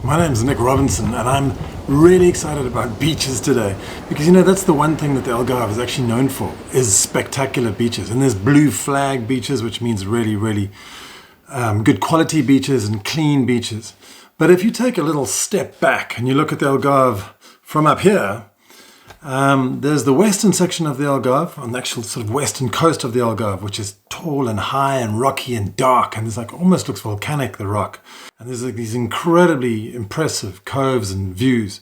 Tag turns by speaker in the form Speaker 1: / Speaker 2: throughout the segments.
Speaker 1: My name's Nick Robinson and I'm really excited about beaches today because that's the one thing that the Algarve is actually known for is spectacular beaches. And there's blue flag beaches, which means really good quality beaches and clean beaches. But if you take a little step back and you look at the Algarve from up here, there's the western section of the Algarve, on the actual sort of western coast of the Algarve, which is tall and high and rocky and dark, and it's like almost looks volcanic, the rock. And there's like these incredibly impressive coves and views.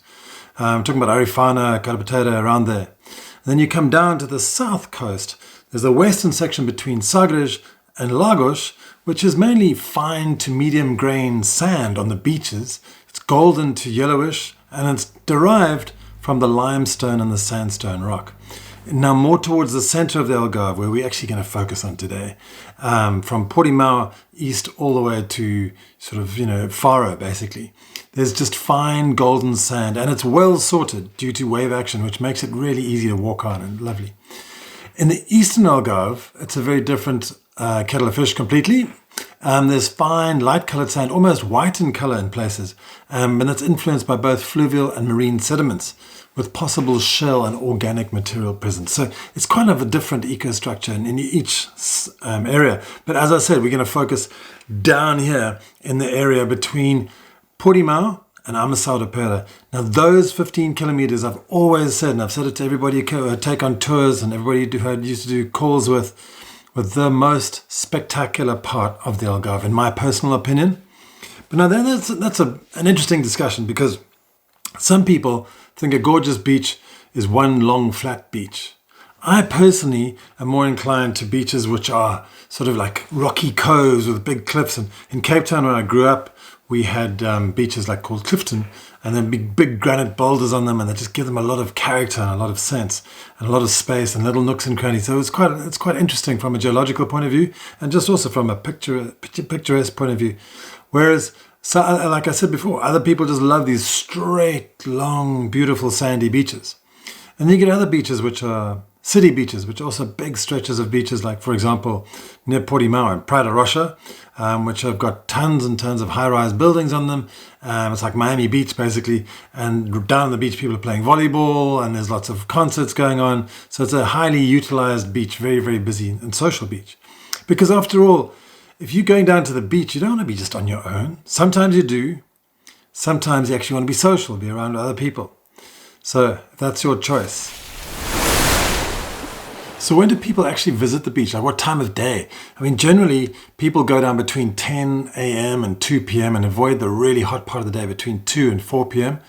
Speaker 1: I'm talking about Arifana, Carvoeiro, around there. And then you come down to the south coast. There's the western section between Sagres and Lagos, which is mainly fine to medium grain sand on the beaches. It's golden to yellowish, and it's derived from the limestone and the sandstone rock. Now more towards the center of the Algarve, where we're actually going to focus on today, from Portimão east all the way to sort of, Faro basically. There's just fine golden sand, and it's well sorted due to wave action, which makes it really easy to walk on and lovely. In the eastern Algarve, it's a very different kettle of fish completely. There's fine, light-colored sand, almost white in color in places, and it's influenced by both fluvial and marine sediments, with possible shell and organic material present. So it's kind of a different ecostructure in each area. But as I said, we're going to focus down here in the area between Portimão and Armação de Pera. Now those 15 kilometers, I've always said, and I've said it to everybody who take on tours and everybody who I used to do calls with the most spectacular part of the Algarve, in my personal opinion. But now that's an interesting discussion, because some people think a gorgeous beach is one long flat beach. I personally am more inclined to beaches which are sort of like rocky coves with big cliffs. And in Cape Town, when I grew up, we had beaches like called Clifton, and then big granite boulders on them, and they just give them a lot of character and a lot of sense and a lot of space and little nooks and crannies. So it's quite interesting from a geological point of view, and just also from a picturesque point of view. Whereas, so like I said before, other people just love these straight, long, beautiful sandy beaches. And then you get other beaches which are city beaches, which are also big stretches of beaches, like, for example, near Portimão and Praia da Rocha, which have got tons and tons of high-rise buildings on them. It's like Miami Beach, basically. And down on the beach, people are playing volleyball, and there's lots of concerts going on. So it's a highly utilized beach, very busy and social beach. Because after all, if you're going down to the beach, you don't want to be just on your own. Sometimes you do. Sometimes you actually want to be social, be around other people. So that's your choice. So when do people actually visit the beach? Like what time of day? I mean, generally, people go down between 10 a.m. and 2 p.m. and avoid the really hot part of the day between 2 and 4 p.m.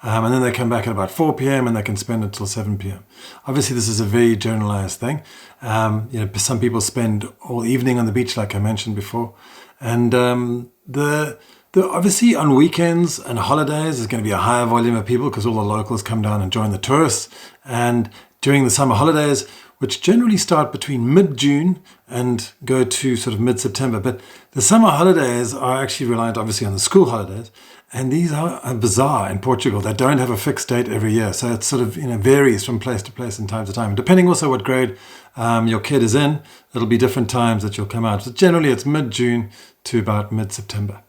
Speaker 1: And then they come back at about 4 p.m. and they can spend until 7 p.m. Obviously, this is a very generalized thing. Some people spend all evening on the beach, like I mentioned before. And obviously on weekends and holidays, there's going to be a higher volume of people because all the locals come down and join the tourists. And during the summer holidays, which generally start between mid-June and go to sort of mid-September. But the summer holidays are actually reliant, obviously, on the school holidays. And these are bizarre in Portugal. They don't have a fixed date every year. So it sort of varies from place to place and time to time. Depending also what grade your kid is in, it'll be different times that you'll come out. So generally, it's mid-June to about mid-September.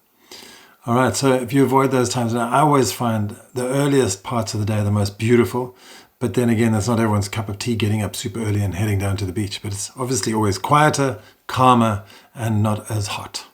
Speaker 1: All right, so if you avoid those times, now I always find the earliest parts of the day are the most beautiful. But then again, that's not everyone's cup of tea, getting up super early and heading down to the beach. But it's obviously always quieter, calmer, and not as hot.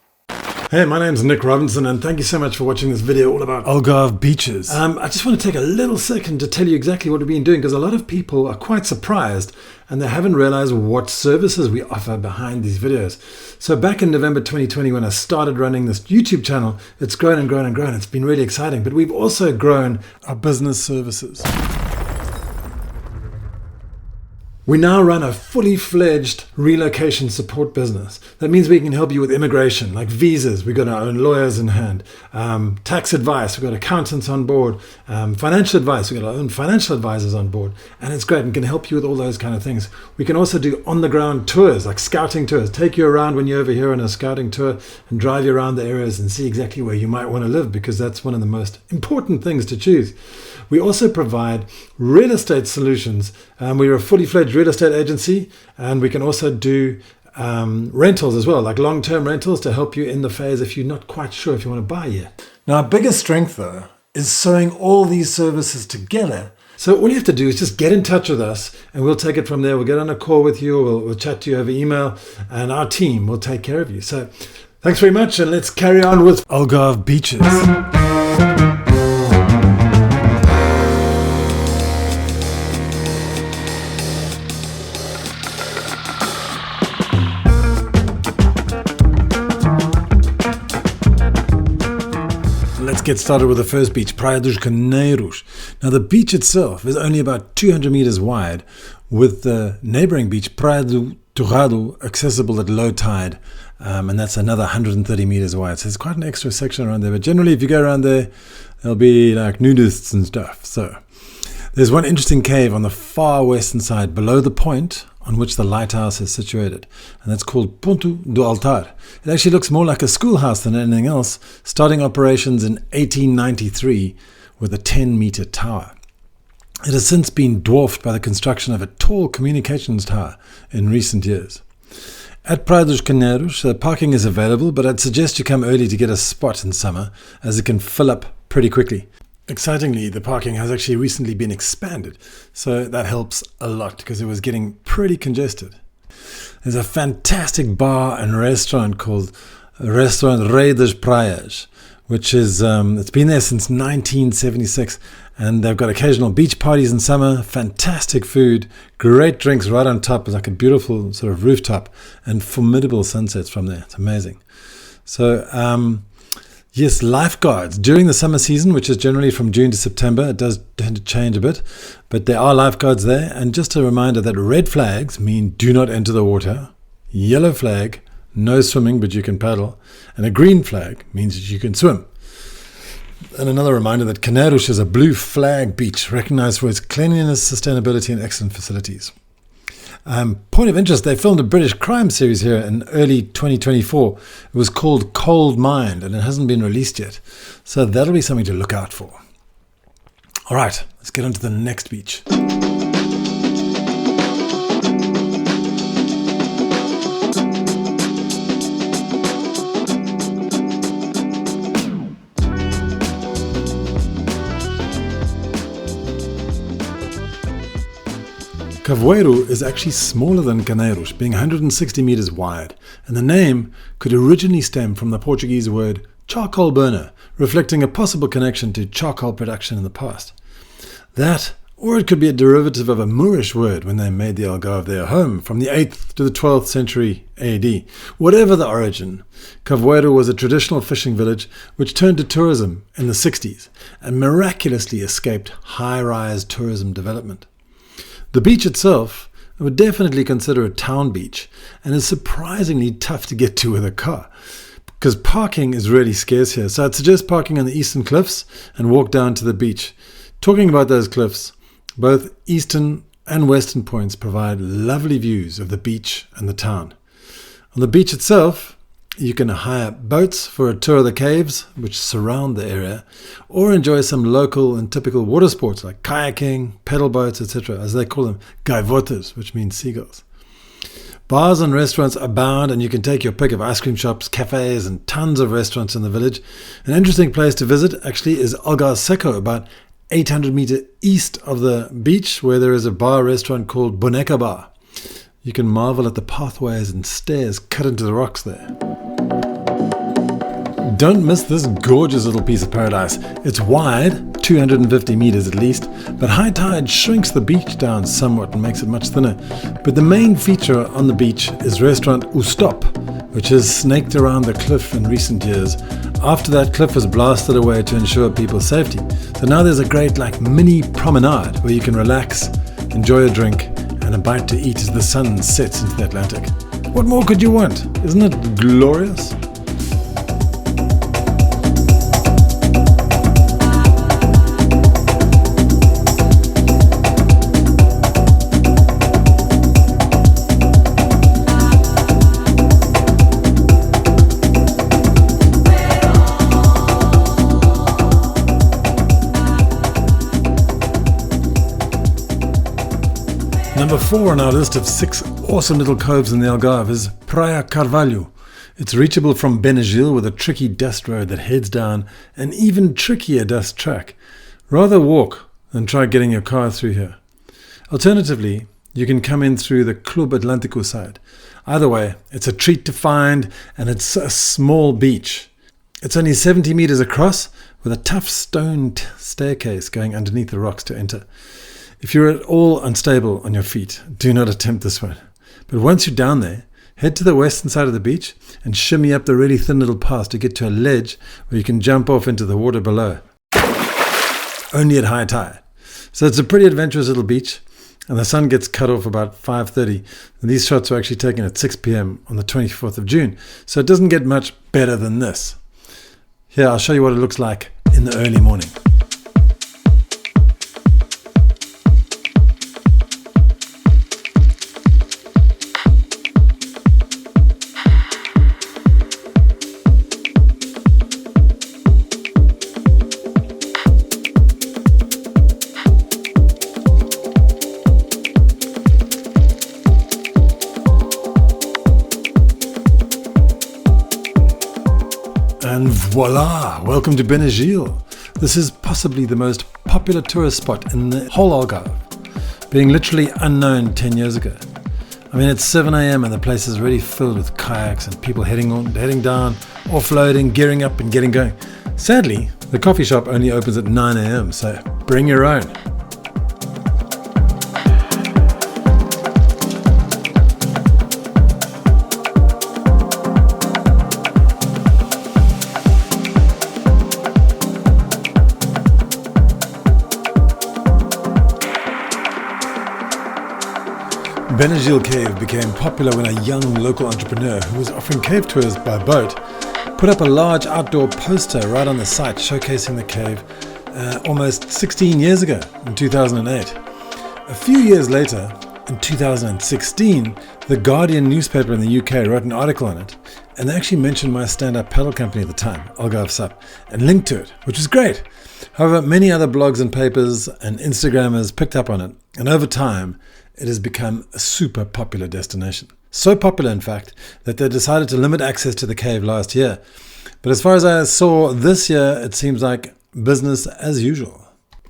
Speaker 1: Hey, my name's Nick Robinson, and thank you so much for watching this video all about Algarve beaches. I just want to take a little second to tell you exactly what we've been doing, because a lot of people are quite surprised and they haven't realized what services we offer behind these videos. So back in November 2020, when I started running this YouTube channel, it's grown and grown and grown. It's been really exciting, but we've also grown our business services. We now run a fully fledged relocation support business. That means we can help you with immigration, like visas. We've got our own lawyers in hand, tax advice. We've got accountants on board, financial advice. We've got our own financial advisors on board. And it's great and can help you with all those kind of things. We can also do on-the-ground tours, like scouting tours. Take you around when you're over here on a scouting tour and drive you around the areas and see exactly where you might want to live, because that's one of the most important things to choose. We also provide real estate solutions. We're a fully fledged real estate agency, and we can also do rentals as well, like long-term rentals to help you in the phase if you're not quite sure if you want to buy yet. Now, our biggest strength, though, is sewing all these services together. So all you have to do is just get in touch with us and we'll take it from there. We'll get on a call with you, or we'll chat to you over email, and our team will take care of you. So thanks very much, and let's carry on with Algarve beaches. Let's get started with the first beach, Praia dos Caneiros. Now, the beach itself is only about 200 meters wide, with the neighboring beach, Praia do Torrado, accessible at low tide, and that's another 130 meters wide. So there's quite an extra section around there. But generally, if you go around there, there'll be like nudists and stuff. So there's one interesting cave on the far western side, below the point on which the lighthouse is situated, and that's called Ponto do Altar. It actually looks more like a schoolhouse than anything else, starting operations in 1893 with a 10-meter tower. It has since been dwarfed by the construction of a tall communications tower in recent years. At Praia dos Caneiros, parking is available, but I'd suggest you come early to get a spot in summer, as it can fill up pretty quickly. Excitingly, the parking has actually recently been expanded, so that helps a lot because it was getting pretty congested. There's a fantastic bar and restaurant called Restaurant Rei das Praias, which is it's been there since 1976, and they've got occasional beach parties in summer, fantastic food, great drinks right on top, like a beautiful sort of rooftop, and formidable sunsets from there. It's amazing. So yes, lifeguards during the summer season, which is generally from June to September. It does tend to change a bit, but there are lifeguards there. And just a reminder that red flags mean do not enter the water. Yellow flag, no swimming, but you can paddle. And a green flag means that you can swim. And another reminder that Caneiros is a blue flag beach, recognized for its cleanliness, sustainability, and excellent facilities. Point of interest, they filmed a British crime series here in early 2024. It was called Cold Mind, and it hasn't been released yet. So that'll be something to look out for. All right, let's get on to the next beach. Carvoeiro is actually smaller than Caneiros, being 160 meters wide, and the name could originally stem from the Portuguese word charcoal burner, reflecting a possible connection to charcoal production in the past. That, or it could be a derivative of a Moorish word when they made the Algarve their home from the 8th to the 12th century AD. Whatever the origin, Carvoeiro was a traditional fishing village which turned to tourism in the 60s and miraculously escaped high-rise tourism development. The beach itself, I would definitely consider a town beach, and is surprisingly tough to get to with a car, because parking is really scarce here. So I'd suggest parking on the eastern cliffs and walk down to the beach. Talking about those cliffs, both eastern and western points provide lovely views of the beach and the town. On the beach itself, you can hire boats for a tour of the caves which surround the area, or enjoy some local and typical water sports like kayaking, pedal boats, etc., as they call them, gaivotas, which means seagulls. Bars and restaurants abound, and you can take your pick of ice cream shops, cafes, and tons of restaurants in the village. An interesting place to visit actually is Algarve Seco, about 800 meters east of the beach, where there is a bar restaurant called Boneca Bar. You can marvel at the pathways and stairs cut into the rocks there. Don't miss this gorgeous little piece of paradise. It's wide, 250 meters at least, but high tide shrinks the beach down somewhat and makes it much thinner. But the main feature on the beach is restaurant Ustop, which has snaked around the cliff in recent years after that cliff was blasted away to ensure people's safety. So now there's a great mini promenade where you can relax, enjoy a drink, and a bite to eat as the sun sets into the Atlantic. What more could you want? Isn't it glorious? Number 4 on our list of 6 awesome little coves in the Algarve is Praia Carvalho. It's reachable from Benagil with a tricky dust road that heads down an even trickier dust track. Rather walk than try getting your car through here. Alternatively, you can come in through the Club Atlântico side. Either way, it's a treat to find, and it's a small beach. It's only 70 meters across with a tough stone staircase going underneath the rocks to enter. If you're at all unstable on your feet, do not attempt this one. But once you're down there, head to the western side of the beach and shimmy up the really thin little path to get to a ledge where you can jump off into the water below. Only at high tide. So it's a pretty adventurous little beach, and the sun gets cut off about 5:30. And these shots were actually taken at 6 p.m. on the 24th of June, so it doesn't get much better than this. Here, I'll show you what it looks like in the early morning. And voila! Welcome to Benagil. This is possibly the most popular tourist spot in the whole Algarve, being literally unknown 10 years ago. I mean, it's 7 a.m. and the place is already filled with kayaks and people heading down, offloading, gearing up and getting going. Sadly, the coffee shop only opens at 9 a.m, so bring your own. Benagil Cave became popular when a young local entrepreneur who was offering cave tours by boat put up a large outdoor poster right on the site showcasing the cave almost 16 years ago in 2008. A few years later, in 2016, the Guardian newspaper in the UK wrote an article on it, and they actually mentioned my stand-up paddle company at the time, Algarve Sup, and linked to it, which was great. However, many other blogs and papers and Instagrammers picked up on it, and over time, it has become a super popular destination. So popular, in fact, that they decided to limit access to the cave last year. But as far as I saw this year, it seems like business as usual.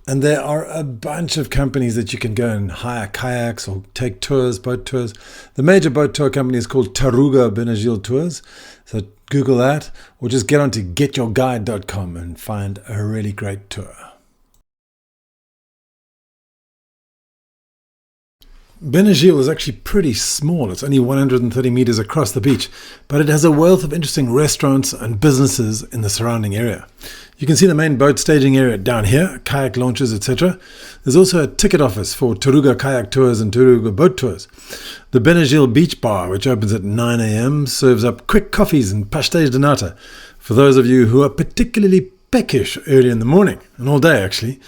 Speaker 1: And there are a bunch of companies that you can go and hire kayaks or take tours, boat tours. The major boat tour company is called Taruga Benagil Tours. So Google that, or just get onto getyourguide.com and find a really great tour. Benagil is actually pretty small. It's only 130 meters across the beach, but it has a wealth of interesting restaurants and businesses in the surrounding area. You can see the main boat staging area down here, kayak launches, etc. There's also a ticket office for Taruga kayak tours and Taruga boat tours. The Benagil Beach Bar, which opens at 9 a.m, serves up quick coffees and pastéis de nata for those of you who are particularly peckish early in the morning, and all day actually.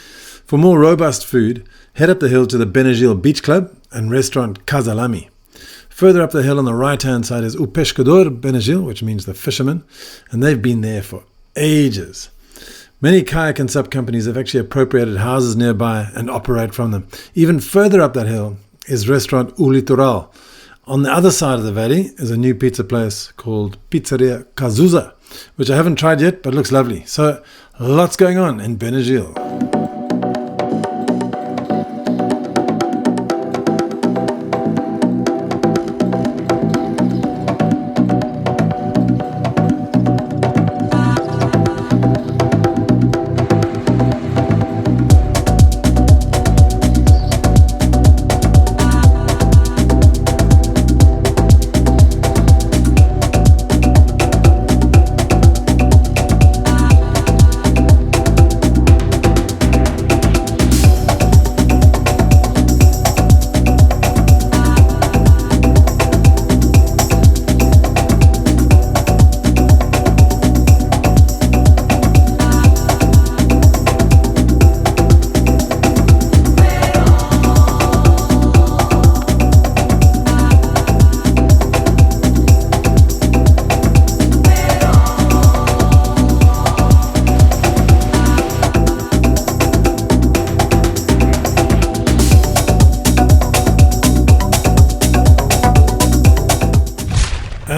Speaker 1: For more robust food, head up the hill to the Benagil Beach Club and restaurant Casalami. Further up the hill on the right-hand side is O Pescador Benagil, which means the fisherman, and they've been there for ages. Many kayak and sub companies have actually appropriated houses nearby and operate from them. Even further up that hill is restaurant O Litoral. On the other side of the valley is a new pizza place called Pizzeria Cazuza, which I haven't tried yet, but looks lovely. So lots going on in Benagil.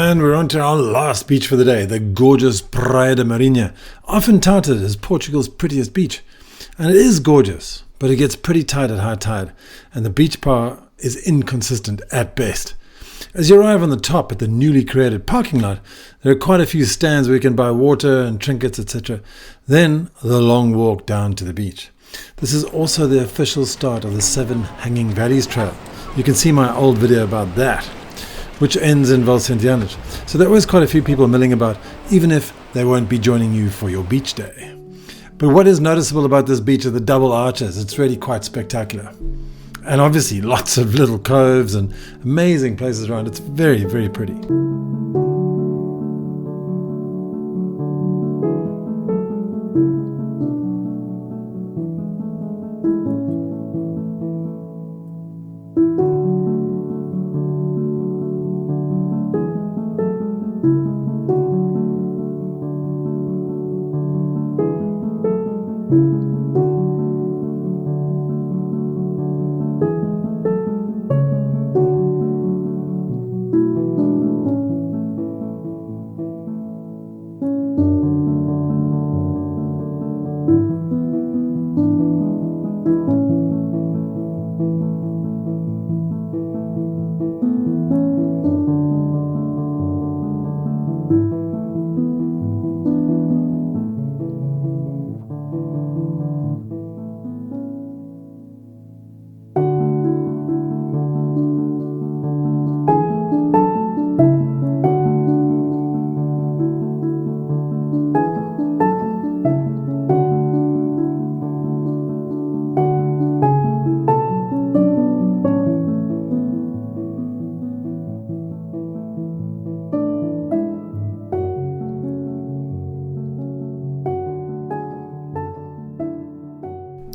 Speaker 1: And we're on to our last beach for the day, the gorgeous Praia da Marinha, often touted as Portugal's prettiest beach. And it is gorgeous, but it gets pretty tight at high tide, and the beach power is inconsistent at best. As you arrive on the top at the newly created parking lot, there are quite a few stands where you can buy water and trinkets, etc. Then the long walk down to the beach. This is also the official start of the 7 Hanging Valleys Trail. You can see my old video about that, which ends in Vale Centianes. So there was quite a few people milling about, even if they won't be joining you for your beach day. But what is noticeable about this beach are the double arches. It's really quite spectacular. And obviously lots of little coves and amazing places around. It's very, very pretty.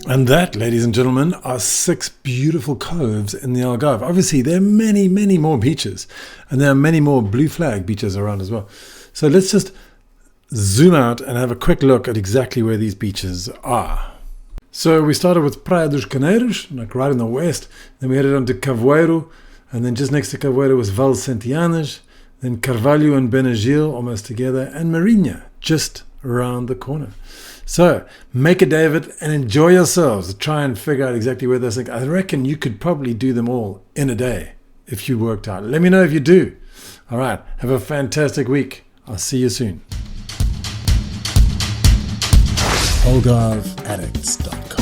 Speaker 1: And that, ladies and gentlemen, are 6 beautiful coves in the Algarve. Obviously, there are many, many more beaches, and there are many more blue flag beaches around as well. So let's just zoom out and have a quick look at exactly where these beaches are. So we started with Praia dos Caneiros, like right in the west. Then we headed on to Carvoeiro, and then just next to Carvoeiro was Vale Centianes, then Carvalho and Benagil almost together, and Marinha just around the corner. So make a day of it and enjoy yourselves. Try and figure out exactly where those things. I reckon you could probably do them all in a day if you worked out. Let me know if you do. All right. Have a fantastic week. I'll see you soon. AlgarveAddicts.com